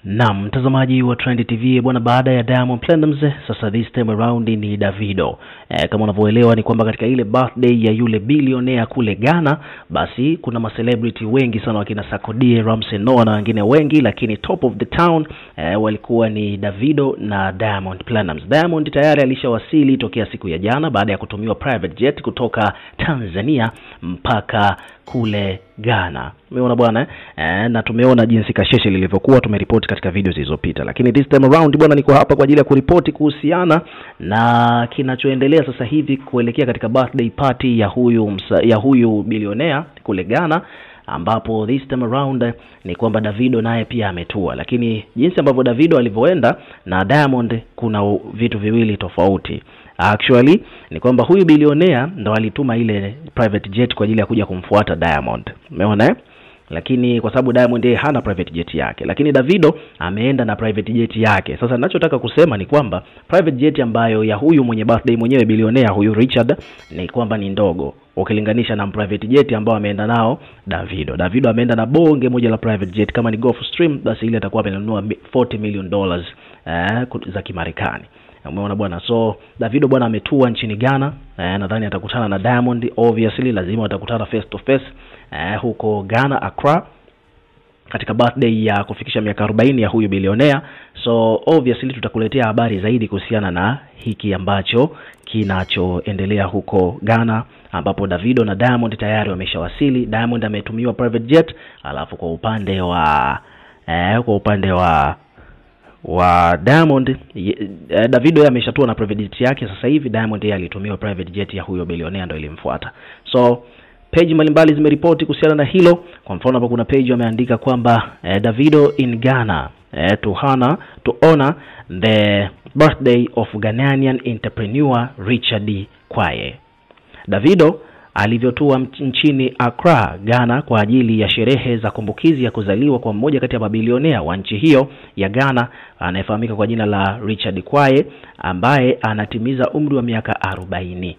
Naam, mtazamaji wa Trend TV bwana, baada ya Diamond Platnumz sasa this time around ni Davido. Kama unavyoelewa ni kwamba katika ile birthday ya yule billionaire kule Ghana, basi kuna ma celebrity wengi sana wakina Sarkodie, Ramsey Nouah na wengine wengi, lakini top of the town walikuwa ni Davido na Diamond Platnumz. Diamond tayari alishawasili tokea siku ya jana baada ya kutumiwa private jet kutoka Tanzania mpaka kule Ghana. Umeona bwana na tumeona jinsi kasheshe lilivyokuwa, tumeripoti katika video zilizopita. Lakini this time around bwana, niko hapa kwa ajili ya kuripoti kuhusiana na kinachoendelea sasa hivi kuelekea katika birthday party ya huyu billionaire kule Ghana, ambapo this time around ni kwamba Davido naye pia ametua. Lakini jinsi ambavyo Davido alivyoenda na Diamond kuna vitu viwili tofauti. Actually ni kwamba huyu billionaire ndo alituma ile private jet kwa ajili ya kuja kumfuata Diamond. Umeona Lakini kwa sababu Diamond yeye hana private jet yake, lakini Davido ameenda na private jet yake. Sasa ninachotaka kusema ni kwamba private jet ambayo ya huyu mwenye birthday mwenyewe billionaire huyu Richard ni kwamba ni ndogo ukilinganisha na private jet ambao ameenda nao Davido. Davido ameenda na bonge moja la private jet, kama ni Gulfstream basi ile atakuwa amenunua $40 million za Kimarekani. Umeona bwana, so Davido bwana ametua nchini Ghana. Nadhani atakutana na Diamond, obviously lazima watakutana face to face huko Ghana, Accra, katika birthday ya kufikisha miaka 40 ya huyu billionaire. So obviously tutakuletea habari zaidi kuhusiana na hiki ambacho kinachoendelea huko Ghana, ambapo Davido na Diamond tayari wameshawasili. Diamond ametumiwa private jet, alafu kwa upande wa Diamond, Davido ameshatua na private jet yake. Sasa hivi Diamond yeye alitumiwa private jet ya huyo billionaire ndio ilimfuata. So page mbalimbali zimeripoti kuhusiana na hilo. Kwa mfano hapa kuna page wameandika kwamba Davido in Ghana to honor the birthday of Ghanaian entrepreneur Richard Kwaye. Davido alivyotua nchini Accra, Ghana kwa ajili ya sherehe za kumbukizi ya kuzaliwa kwa mmoja kati ya mabilionea wa nchi hiyo ya Ghana anayefahamika kwa jina la Richard Kwaye, ambaye anatimiza umri wa miaka 40.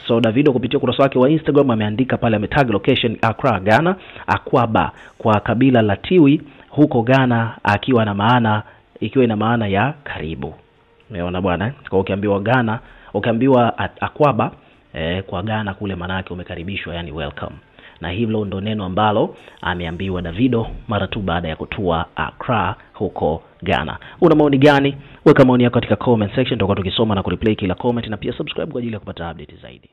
So Davido kupitia ukurasa wake wa Instagram ameandika pale, ametag location Accra, Ghana, Akwaba kwa kabila la Tiwi huko Ghana, ikiwa ina maana ya karibu. Umeona bwana, kwa ukiambiwa Akwaba kwa Ghana kule maana yake umekaribishwa, yani welcome. Na hivyo ndo neno ambalo ameambiwa Davido mara tu baada ya kutua Accra huko Ghana. Una maoni gani? Weka maoni yako katika comment section, tutakuwa tukisoma na kureplay kila comment, na pia subscribe kwa ajili ya kupata update zaidi.